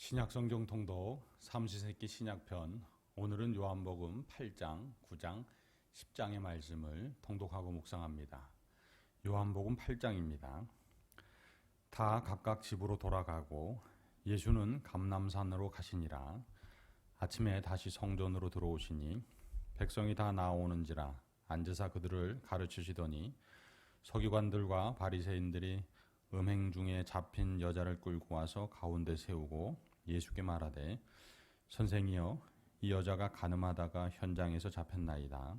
신약성경 통독 삼시세끼 신약편. 오늘은 요한복음 8장, 9장, 10장의 말씀을 통독하고 묵상합니다. 요한복음 8장입니다. 다 각각 집으로 돌아가고 예수는 감람산으로 가시니라. 아침에 다시 성전으로 들어오시니 백성이 다 나오는지라 앉으사 그들을 가르치시더니 서기관들과 바리새인들이 음행 중에 잡힌 여자를 끌고 와서 가운데 세우고 예수께 말하되 선생이여 이 여자가 간음하다가 현장에서 잡혔나이다.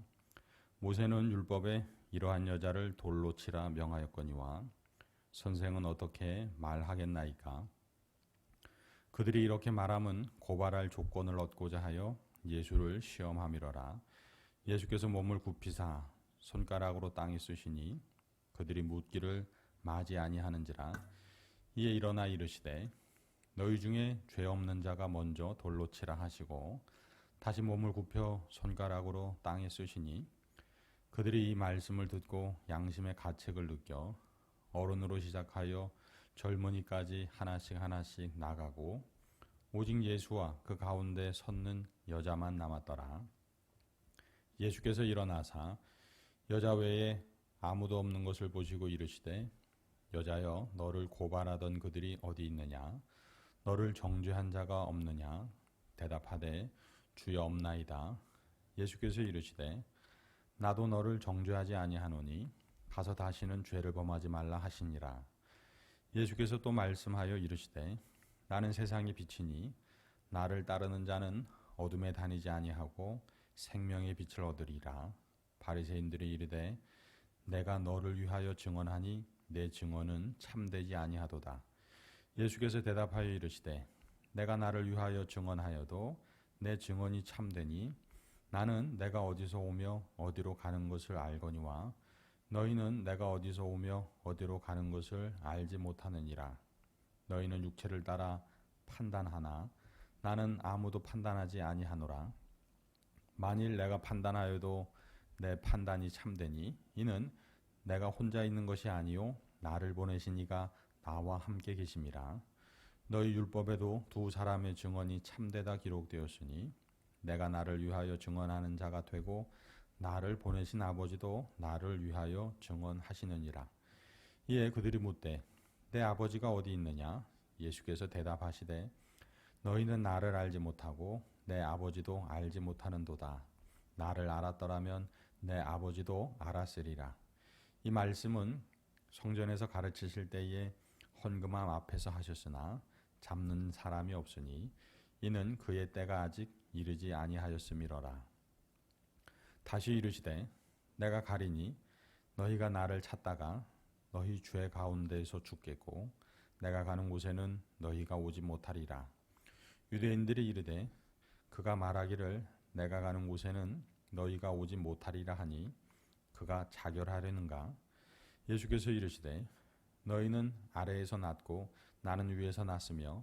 모세는 율법에 이러한 여자를 돌로 치라 명하였거니와 선생은 어떻게 말하겠나이까? 그들이 이렇게 말함은 고발할 조건을 얻고자 하여 예수를 시험함이러라. 예수께서 몸을 굽히사 손가락으로 땅에 쓰시니 그들이 묻기를 마지 아니하는지라. 이에 일어나 이르시되 너희 중에 죄 없는 자가 먼저 돌로 치라 하시고 다시 몸을 굽혀 손가락으로 땅에 쓰시니 그들이 이 말씀을 듣고 양심의 가책을 느껴 어른으로 시작하여 젊은이까지 하나씩 나가고 오직 예수와 그 가운데 섰는 여자만 남았더라. 예수께서 일어나사 여자 외에 아무도 없는 것을 보시고 이르시되 여자여 너를 고발하던 그들이 어디 있느냐? 너를 정죄한 자가 없느냐? 대답하되 주여 없나이다. 예수께서 이르시되 나도 너를 정죄하지 아니하노니 가서 다시는 죄를 범하지 말라 하시니라. 예수께서 또 말씀하여 이르시되 나는 세상의 빛이니 나를 따르는 자는 어둠에 다니지 아니하고 생명의 빛을 얻으리라. 바리새인들이 이르되 내가 너를 위하여 증언하니 내 증언은 참되지 아니하도다. 예수께서 대답하여 이르시되 내가 나를 위하여 증언하여도 내 증언이 참되니 나는 내가 어디서 오며 어디로 가는 것을 알거니와 너희는 내가 어디서 오며 어디로 가는 것을 알지 못하느니라. 너희는 육체를 따라 판단하나 나는 아무도 판단하지 아니하노라. 만일 내가 판단하여도 내 판단이 참되니 이는 내가 혼자 있는 것이 아니요 나를 보내신 이가 나와 함께 계심이라. 너희 율법에도 두 사람의 증언이 참되다 기록되었으니 내가 나를 위하여 증언하는 자가 되고 나를 보내신 아버지도 나를 위하여 증언하시느니라. 이에 그들이 묻되 내 아버지가 어디 있느냐? 예수께서 대답하시되 너희는 나를 알지 못하고 내 아버지도 알지 못하는도다. 나를 알았더라면 내 아버지도 알았으리라. 이 말씀은 성전에서 가르치실 때에 헌금함 앞에서 하셨으나 잡는 사람이 없으니 이는 그의 때가 아직 이르지 아니하였음이로라. 다시 이르시되 내가 가리니 너희가 나를 찾다가 너희 죄 가운데에서 죽겠고 내가 가는 곳에는 너희가 오지 못하리라. 유대인들이 이르되 그가 말하기를 내가 가는 곳에는 너희가 오지 못하리라 하니 그가 자결하려는가? 예수께서 이르시되 너희는 아래에서 났고 나는 위에서 났으며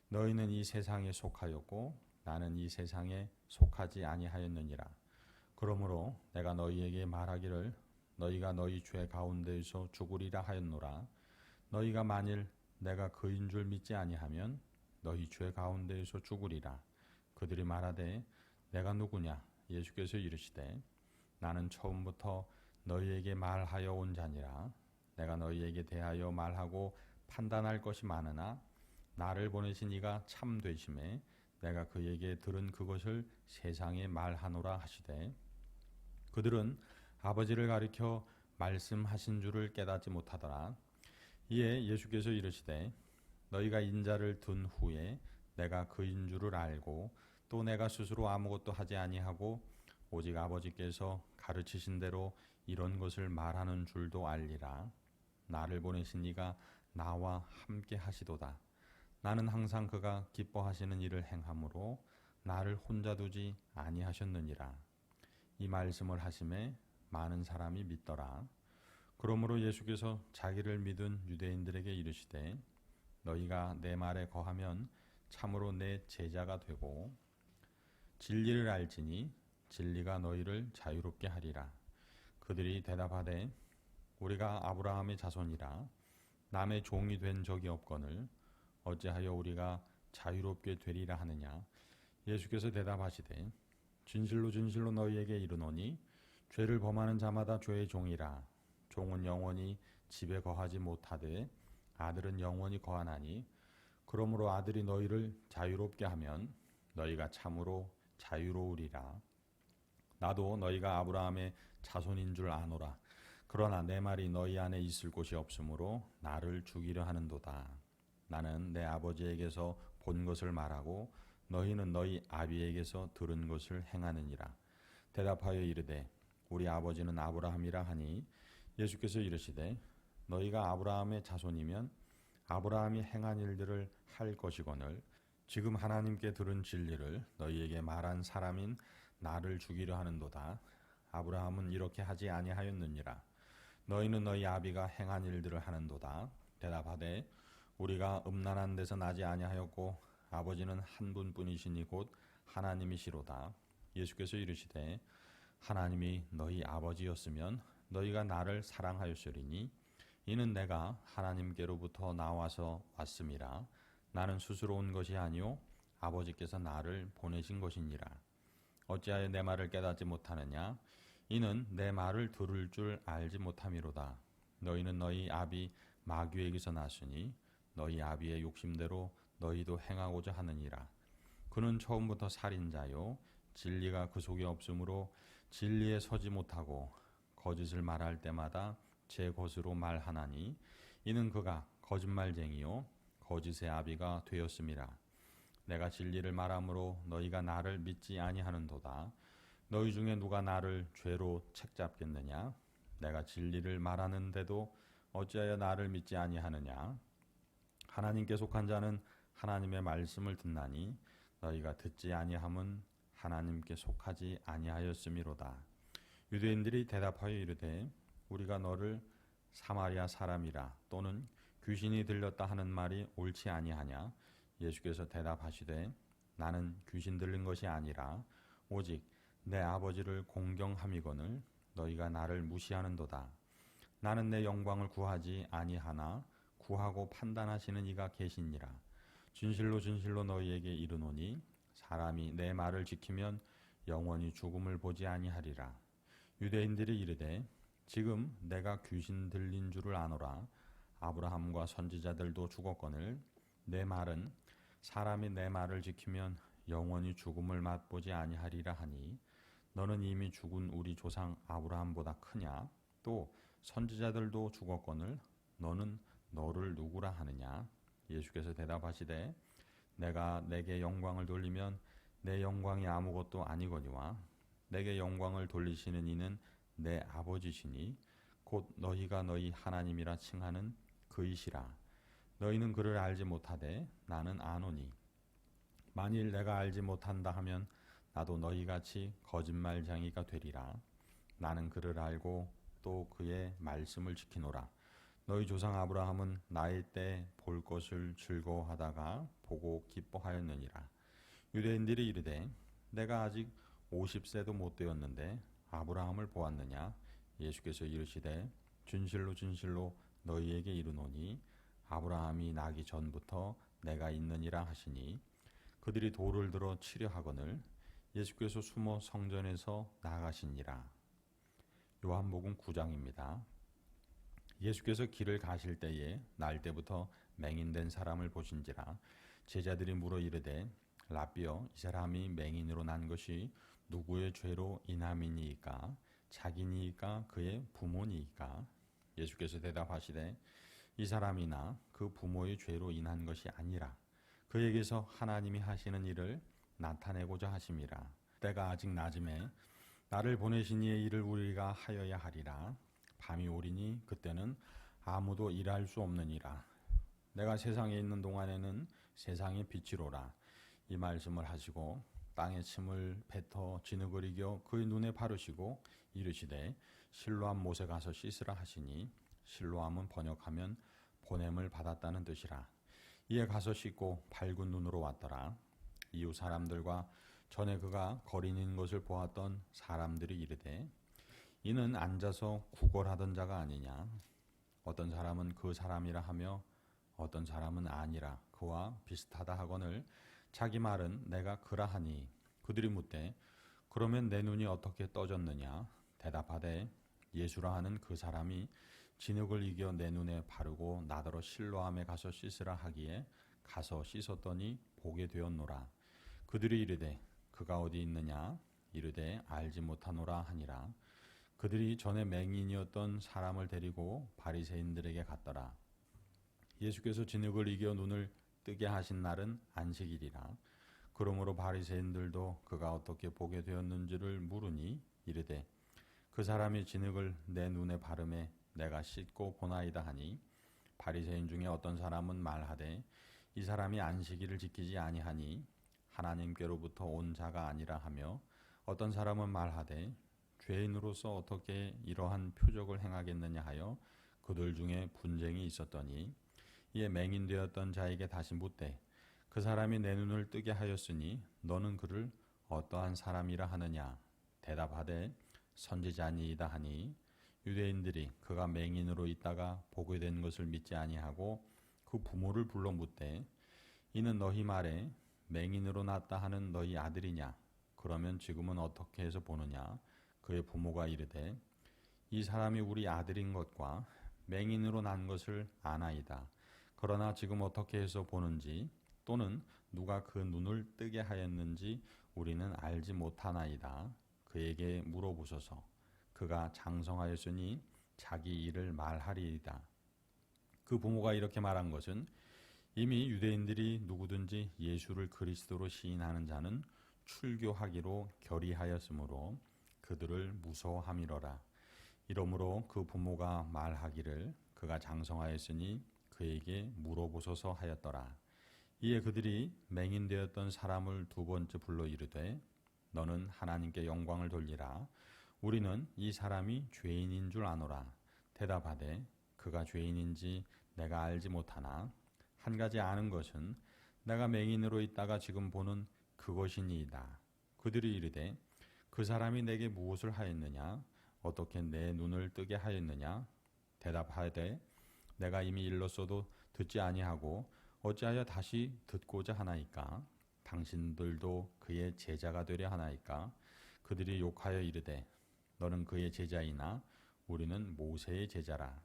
너희는 이 세상에 속하였고 나는 이 세상에 속하지 아니하였느니라. 그러므로 내가 너희에게 말하기를 너희가 너희 죄 가운데에서 죽으리라 하였노라. 너희가 만일 내가 그인 줄 믿지 아니하면 너희 죄 가운데에서 죽으리라. 그들이 말하되 내가 누구냐? 예수께서 이르시되 나는 처음부터 너희에게 말하여 온 자니라. 내가 너희에게 대하여 말하고 판단할 것이 많으나 나를 보내신 이가 참 되심에 내가 그에게 들은 그것을 세상에 말하노라 하시되 그들은 아버지를 가리켜 말씀하신 줄을 깨닫지 못하더라. 이에 예수께서 이르시되 너희가 인자를 둔 후에 내가 그인 줄을 알고 또 내가 스스로 아무것도 하지 아니하고 오직 아버지께서 가르치신 대로 이런 것을 말하는 줄도 알리라. 나를 보내신 이가 나와 함께 하시도다. 나는 항상 그가 기뻐하시는 일을 행함으로 나를 혼자 두지 아니하셨느니라. 이 말씀을 하심에 많은 사람이 믿더라. 그러므로 예수께서 자기를 믿은 유대인들에게 이르시되 너희가 내 말에 거하면 참으로 내 제자가 되고 진리를 알지니 진리가 너희를 자유롭게 하리라. 그들이 대답하되 우리가 아브라함의 자손이라 남의 종이 된 적이 없거늘 어찌하여 우리가 자유롭게 되리라 하느냐? 예수께서 대답하시되 진실로 진실로 너희에게 이르노니 죄를 범하는 자마다 죄의 종이라. 종은 영원히 집에 거하지 못하되 아들은 영원히 거하나니 그러므로 아들이 너희를 자유롭게 하면 너희가 참으로 자유로우리라. 나도 너희가 아브라함의 자손인 줄 아노라. 그러나 내 말이 너희 안에 있을 곳이 없으므로 나를 죽이려 하는도다. 나는 내 아버지에게서 본 것을 말하고 너희는 너희 아비에게서 들은 것을 행하느니라. 대답하여 이르되 우리 아버지는 아브라함이라 하니 예수께서 이르시되 너희가 아브라함의 자손이면 아브라함이 행한 일들을 할 것이거늘 지금 하나님께 들은 진리를 너희에게 말한 사람인 나를 죽이려 하는도다. 아브라함은 이렇게 하지 아니하였느니라. 너희는 너희 아비가 행한 일들을 하는도다. 대답하되 우리가 음란한 데서 나지 아니하였고 아버지는 한 분뿐이시니 곧 하나님이시로다. 예수께서 이르시되 하나님이 너희 아버지였으면 너희가 나를 사랑하였으리니 이는 내가 하나님께로부터 나와서 왔음이라. 나는 스스로 온 것이 아니요 아버지께서 나를 보내신 것이니라. 어찌하여 내 말을 깨닫지 못하느냐? 이는 내 말을 들을 줄 알지 못함이로다. 너희는 너희 아비 마귀에게서 났으니 너희 아비의 욕심대로 너희도 행하고자 하느니라. 그는 처음부터 살인자요 진리가 그 속에 없으므로 진리에 서지 못하고 거짓을 말할 때마다 제 것으로 말하나니 이는 그가 거짓말쟁이요 거짓의 아비가 되었음이라. 내가 진리를 말함으로 너희가 나를 믿지 아니하는도다. 너희 중에 누가 나를 죄로 책잡겠느냐? 내가 진리를 말하는데도 어찌하여 나를 믿지 아니하느냐? 하나님께 속한 자는 하나님의 말씀을 듣나니 너희가 듣지 아니함은 하나님께 속하지 아니하였음이로다. 유대인들이 대답하여 이르되 우리가 너를 사마리아 사람이라 또는 귀신이 들렸다 하는 말이 옳지 아니하냐? 예수께서 대답하시되 나는 귀신 들린 것이 아니라 오직 내 아버지를 공경함이거늘 너희가 나를 무시하는도다. 나는 내 영광을 구하지 아니하나 구하고 판단하시는 이가 계시니라. 진실로 진실로 너희에게 이르노니 사람이 내 말을 지키면 영원히 죽음을 보지 아니하리라. 유대인들이 이르되 지금 내가 귀신 들린 줄을 아노라. 아브라함과 선지자들도 죽었거늘 내 말은 사람이 내 말을 지키면 영원히 죽음을 맛보지 아니하리라 하니 너는 이미 죽은 우리 조상 아브라함보다 크냐? 또 선지자들도 죽었거늘 너는 너를 누구라 하느냐? 예수께서 대답하시되 내가 내게 영광을 돌리면 내 영광이 아무것도 아니거니와 내게 영광을 돌리시는 이는 내 아버지시니 곧 너희가 너희 하나님이라 칭하는 그이시라. 너희는 그를 알지 못하되 나는 아노니 만일 내가 알지 못한다 하면 나도 너희같이 거짓말쟁이가 되리라. 나는 그를 알고 또 그의 말씀을 지키노라. 너희 조상 아브라함은 나이 때 볼 것을 즐거워하다가 보고 기뻐하였느니라. 유대인들이 이르되 내가 아직 50세도 못 되었는데 아브라함을 보았느냐? 예수께서 이르시되 진실로 진실로 너희에게 이르노니 아브라함이 나기 전부터 내가 있느니라 하시니 그들이 돌을 들어 치려 하거늘 예수께서 숨어 성전에서 나가시니라. 요한복음 9장입니다. 예수께서 길을 가실 때에 날 때부터 맹인된 사람을 보신지라. 제자들이 물어 이르되 라삐여 이 사람이 맹인으로 난 것이 누구의 죄로 인함이니이까 자기니이까 그의 부모니이까? 예수께서 대답하시되 이 사람이나 그 부모의 죄로 인한 것이 아니라 그에게서 하나님이 하시는 일을 나타내고자 하심이라. 때가 아직 낮음에 나를 보내신 이의 일을 우리가 하여야 하리라. 밤이 오리니 그때는 아무도 일할 수 없느니라. 내가 세상에 있는 동안에는 세상의 빛이로라. 이 말씀을 하시고 땅에 침을 뱉어 진흙을 이겨 그의 눈에 바르시고 이르시되 실로암 못에 가서 씻으라 하시니 실로암은 번역하면 보냄을 받았다는 뜻이라. 이에 가서 씻고 밝은 눈으로 왔더라. 이웃 사람들과 전에 그가 거린인 것을 보았던 사람들이 이르되 이는 앉아서 구걸하던 자가 아니냐? 어떤 사람은 그 사람이라 하며 어떤 사람은 아니라 그와 비슷하다 하거늘 자기 말은 내가 그라하니. 그들이 묻되 그러면 내 눈이 어떻게 떠졌느냐. 대답하되 예수라 하는 그 사람이 진흙을 이겨 내 눈에 바르고 나더러 실로암에 가서 씻으라 하기에 가서 씻었더니 보게 되었노라. 그들이 이르되 그가 어디 있느냐. 이르되 알지 못하노라 하니라. 그들이 전에 맹인이었던 사람을 데리고 바리새인들에게 갔더라. 예수께서 진흙을 이겨 눈을 뜨게 하신 날은 안식일이라. 그러므로 바리새인들도 그가 어떻게 보게 되었는지를 물으니 이르되 그 사람이 진흙을 내 눈에 바르매 내가 씻고 보나이다 하니, 바리새인 중에 어떤 사람은 말하되 이 사람이 안식일을 지키지 아니하니 하나님께로부터 온 자가 아니라 하며, 어떤 사람은 말하되 죄인으로서 어떻게 이러한 표적을 행하겠느냐 하여 그들 중에 분쟁이 있었더니, 이에 맹인되었던 자에게 다시 묻되 그 사람이 내 눈을 뜨게 하였으니 너는 그를 어떠한 사람이라 하느냐. 대답하되 선지자니이다 하니, 유대인들이 그가 맹인으로 있다가 보게 된 것을 믿지 아니하고 그 부모를 불러 묻되 이는 너희 말에 맹인으로 났다 하는 너희 아들이냐. 그러면 지금은 어떻게 해서 보느냐. 그의 부모가 이르되 이 사람이 우리 아들인 것과 맹인으로 난 것을 아나이다. 그러나 지금 어떻게 해서 보는지 또는 누가 그 눈을 뜨게 하였는지 우리는 알지 못하나이다. 그에게 물어보소서. 그가 장성하였으니 자기 일을 말하리이다. 그 부모가 이렇게 말한 것은 이미 유대인들이 누구든지 예수를 그리스도로 시인하는 자는 출교하기로 결의하였으므로 그들을 무서워함이로라. 이러므로 그 부모가 말하기를 그가 장성하였으니 그에게 물어보소서 하였더라. 이에 그들이 맹인되었던 사람을 두 번째 불러 이르되 너는 하나님께 영광을 돌리라. 우리는 이 사람이 죄인인 줄 아노라. 대답하되 그가 죄인인지 내가 알지 못하나 한 가지 아는 것은 내가 맹인으로 있다가 지금 보는 그것이니이다. 그들이 이르되 그 사람이 내게 무엇을 하였느냐. 어떻게 내 눈을 뜨게 하였느냐. 대답하되 내가 이미 일렀어도 듣지 아니하고 어찌하여 다시 듣고자 하나이까. 당신들도 그의 제자가 되려 하나이까. 그들이 욕하여 이르되 너는 그의 제자이나 우리는 모세의 제자라.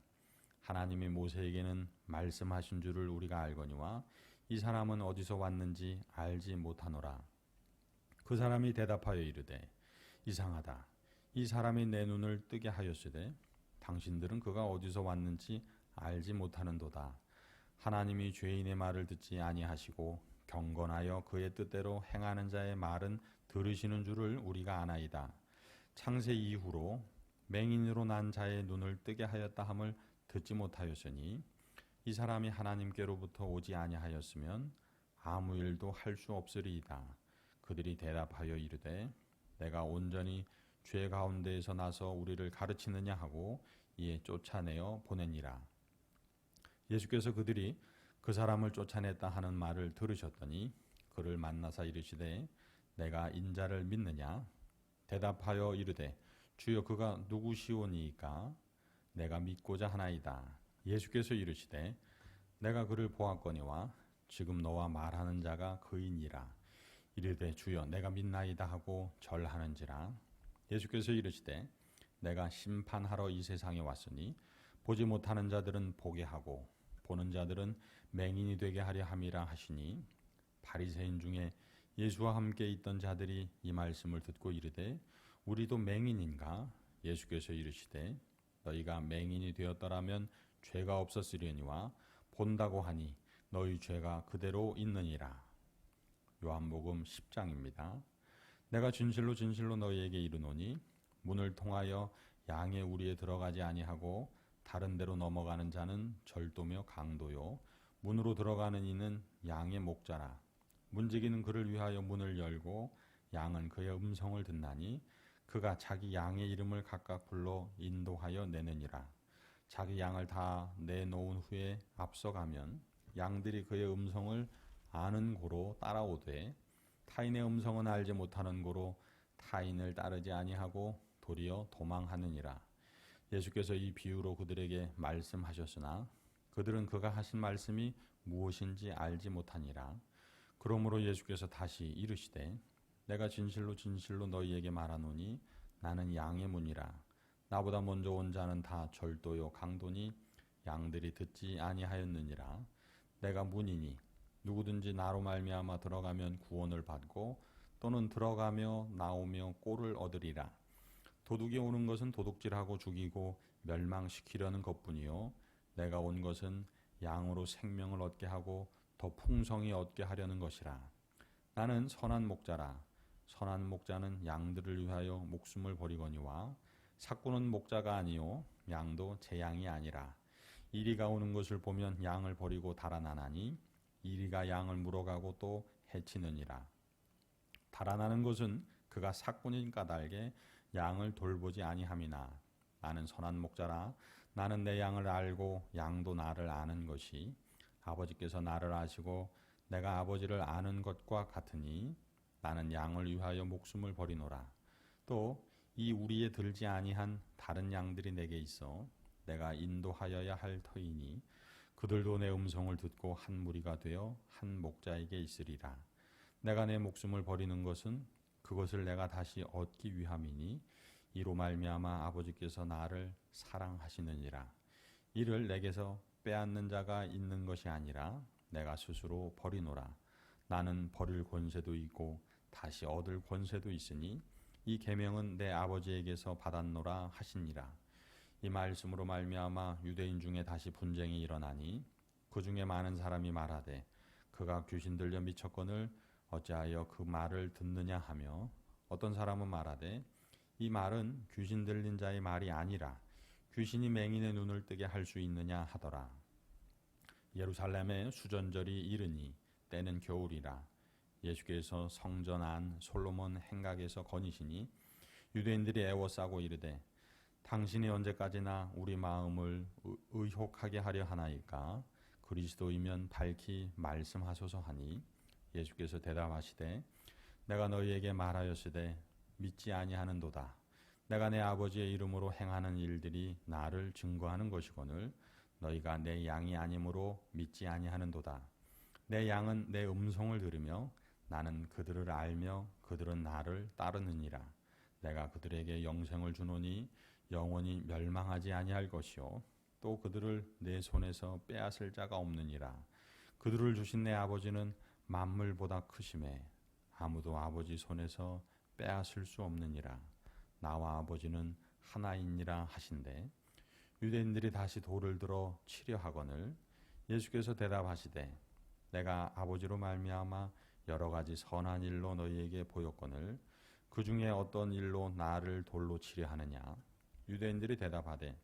하나님이 모세에게는 말씀하신 줄을 우리가 알거니와 이 사람은 어디서 왔는지 알지 못하노라. 그 사람이 대답하여 이르되 이상하다. 이 사람이 내 눈을 뜨게 하였으되 당신들은 그가 어디서 왔는지 알지 못하는도다. 하나님이 죄인의 말을 듣지 아니하시고 경건하여 그의 뜻대로 행하는 자의 말은 들으시는 줄을 우리가 아나이다. 창세 이후로 맹인으로 난 자의 눈을 뜨게 하였다 함을 듣지 못하였으니 이 사람이 하나님께로부터 오지 아니하였으면 아무 일도 할 수 없으리이다. 그들이 대답하여 이르되 내가 온전히 죄 가운데에서 나서 우리를 가르치느냐 하고 이에 쫓아내어 보내니라. 예수께서 그들이 그 사람을 쫓아냈다 하는 말을 들으셨더니 그를 만나사 이르시되 내가 인자를 믿느냐. 대답하여 이르되 주여 그가 누구시오니이까. 내가 믿고자 하나이다. 예수께서 이르시되 내가 그를 보았거니와 지금 너와 말하는 자가 그이니라. 이르되 주여 내가 믿나이다 하고 절하는지라. 예수께서 이르시되 내가 심판하러 이 세상에 왔으니 보지 못하는 자들은 보게 하고 보는 자들은 맹인이 되게 하려 함이라 하시니, 바리새인 중에 예수와 함께 있던 자들이 이 말씀을 듣고 이르되 우리도 맹인인가. 예수께서 이르시되 너희가 맹인이 되었더라면 죄가 없었으려니와 본다고 하니 너희 죄가 그대로 있느니라. 요한복음 10장입니다. 내가 진실로 진실로 너희에게 이르노니 문을 통하여 양의 우리에 들어가지 아니하고 다른 데로 넘어가는 자는 절도며 강도요 문으로 들어가는 이는 양의 목자라. 문지기는 그를 위하여 문을 열고 양은 그의 음성을 듣나니 그가 자기 양의 이름을 각각 불러 인도하여 내느니라. 자기 양을 다 내놓은 후에 앞서가면 양들이 그의 음성을 아는 고로 따라오되 타인의 음성은 알지 못하는 고로 타인을 따르지 아니하고 도리어 도망하느니라. 예수께서 이 비유로 그들에게 말씀하셨으나 그들은 그가 하신 말씀이 무엇인지 알지 못하니라. 그러므로 예수께서 다시 이르시되 내가 진실로 진실로 너희에게 말하노니 나는 양의 문이라. 나보다 먼저 온 자는 다 절도요 강도니 양들이 듣지 아니하였느니라. 내가 문이니 누구든지 나로 말미암아 들어가면 구원을 받고 또는 들어가며 나오며 꼴을 얻으리라. 도둑이 오는 것은 도둑질하고 죽이고 멸망시키려는 것뿐이요 내가 온 것은 양으로 생명을 얻게 하고 더 풍성히 얻게 하려는 것이라. 나는 선한 목자라. 선한 목자는 양들을 위하여 목숨을 버리거니와 삭구는 목자가 아니요 양도 제 양이 아니라. 이리가 오는 것을 보면 양을 버리고 달아나나니 이리가 양을 물어가고 또 해치느니라. 달아나는 것은 그가 삭군인 까닭에 양을 돌보지 아니함이나. 나는 선한 목자라. 나는 내 양을 알고 양도 나를 아는 것이 아버지께서 나를 아시고 내가 아버지를 아는 것과 같으니 나는 양을 위하여 목숨을 버리노라. 또 이 우리에 들지 아니한 다른 양들이 내게 있어 내가 인도하여야 할 터이니 그들도 내 음성을 듣고 한 무리가 되어 한 목자에게 있으리라. 내가 내 목숨을 버리는 것은 그것을 내가 다시 얻기 위함이니 이로 말미암아 아버지께서 나를 사랑하시느니라. 이를 내게서 빼앗는 자가 있는 것이 아니라 내가 스스로 버리노라. 나는 버릴 권세도 있고 다시 얻을 권세도 있으니 이 계명은 내 아버지에게서 받았노라 하시니라. 이 말씀으로 말미암아 유대인 중에 다시 분쟁이 일어나니 그 중에 많은 사람이 말하되 그가 귀신 들려 미쳤거늘 어찌하여 그 말을 듣느냐 하며 어떤 사람은 말하되 이 말은 귀신 들린 자의 말이 아니라 귀신이 맹인의 눈을 뜨게 할 수 있느냐 하더라. 예루살렘에 수전절이 이르니 때는 겨울이라. 예수께서 성전 안 솔로몬 행각에서 거니시니 유대인들이 애워싸고 이르되 당신이 언제까지나 우리 마음을 의혹하게 하려 하나이까? 그리스도이면 밝히 말씀하소서 하니 예수께서 대답하시되 내가 너희에게 말하였으되 믿지 아니하는도다. 내가 내 아버지의 이름으로 행하는 일들이 나를 증거하는 것이거늘 너희가 내 양이 아니므로 믿지 아니하는도다. 내 양은 내 음성을 들으며 나는 그들을 알며 그들은 나를 따르느니라. 내가 그들에게 영생을 주노니 영원히 멸망하지 아니할 것이요 또 그들을 내 손에서 빼앗을 자가 없느니라. 그들을 주신 내 아버지는 만물보다 크심에 아무도 아버지 손에서 빼앗을 수 없느니라. 나와 아버지는 하나이니라 하신대 유대인들이 다시 돌을 들어 치려 하거늘 예수께서 대답하시되 내가 아버지로 말미암아 여러 가지 선한 일로 너희에게 보였거늘 그 중에 어떤 일로 나를 돌로 치려 하느냐. 유대인들이 대답하되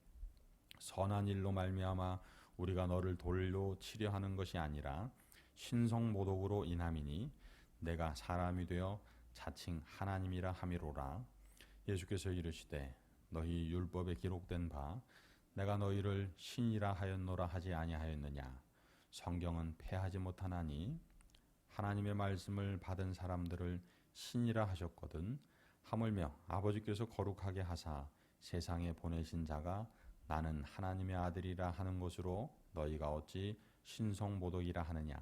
선한 일로 말미암아 우리가 너를 돌로 치려 하는 것이 아니라 신성모독으로 인함이니 내가 사람이 되어 자칭 하나님이라 함이로라. 예수께서 이르시되 너희 율법에 기록된 바 내가 너희를 신이라 하였노라 하지 아니하였느냐. 성경은 패하지 못하나니 하나님의 말씀을 받은 사람들을 신이라 하셨거든. 하물며 아버지께서 거룩하게 하사 세상에 보내신 자가 나는 하나님의 아들이라 하는 것으로 너희가 어찌 신성모독이라 하느냐.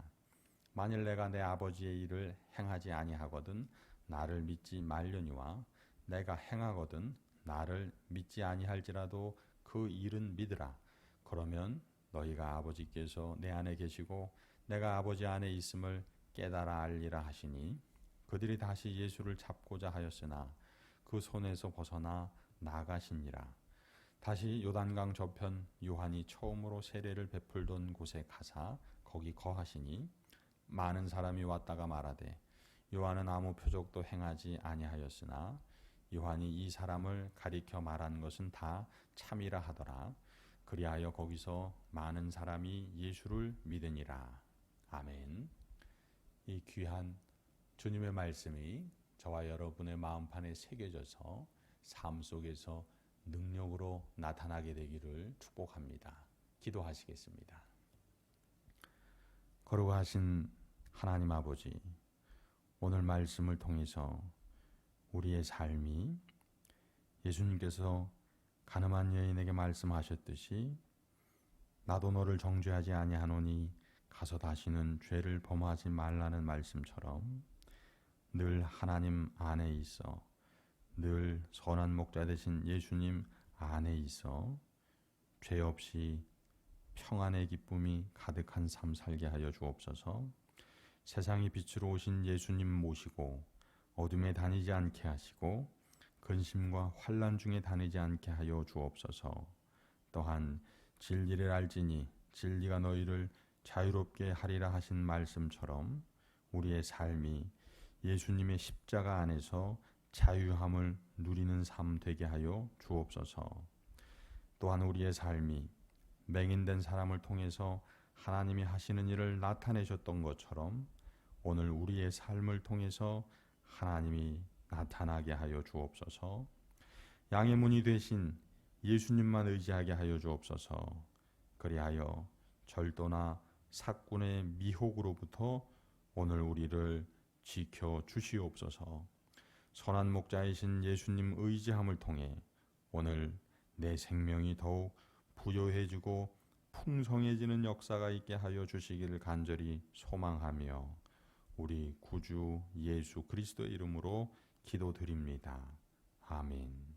만일 내가 내 아버지의 일을 행하지 아니하거든 나를 믿지 말려니와 내가 행하거든 나를 믿지 아니할지라도 그 일은 믿으라. 그러면 너희가 아버지께서 내 안에 계시고 내가 아버지 안에 있음을 깨달아 알리라 하시니 그들이 다시 예수를 잡고자 하였으나 그 손에서 벗어나 나가시니라. 다시 요단강 저편 요한이 처음으로 세례를 베풀던 곳에 가사 거기 거하시니 많은 사람이 왔다가 말하되 요한은 아무 표적도 행하지 아니하였으나 요한이 이 사람을 가리켜 말한 것은 다 참이라 하더라. 그리하여 거기서 많은 사람이 예수를 믿으니라. 아멘. 이 귀한 주님의 말씀이 저와 여러분의 마음판에 새겨져서 삶 속에서 능력으로 나타나게 되기를 축복합니다. 기도하시겠습니다. 거룩하신 하나님 아버지, 오늘 말씀을 통해서 우리의 삶이 예수님께서 가늠한 여인에게 말씀하셨듯이 나도 너를 정죄하지 아니하노니 가서 다시는 죄를 범하지 말라는 말씀처럼 늘 하나님 안에 있어, 늘 선한 목자 되신 예수님 안에 있어 죄 없이 평안의 기쁨이 가득한 삶 살게 하여 주옵소서. 세상의 빛으로 오신 예수님 모시고 어둠에 다니지 않게 하시고 근심과 환난 중에 다니지 않게 하여 주옵소서. 또한 진리를 알지니 진리가 너희를 자유롭게 하리라 하신 말씀처럼 우리의 삶이 예수님의 십자가 안에서 자유함을 누리는 삶 되게 하여 주옵소서. 또한 우리의 삶이 맹인된 사람을 통해서 하나님이 하시는 일을 나타내셨던 것처럼 오늘 우리의 삶을 통해서 하나님이 나타나게 하여 주옵소서. 양의 문이 되신 예수님만 의지하게 하여 주옵소서. 그리하여 절도나 사꾼의 미혹으로부터 오늘 우리를 지켜 주시옵소서. 선한 목자이신 예수님 의지함을 통해 오늘 내 생명이 더욱 부요해지고 풍성해지는 역사가 있게 하여 주시기를 간절히 소망하며 우리 구주 예수 그리스도의 이름으로 기도드립니다. 아멘.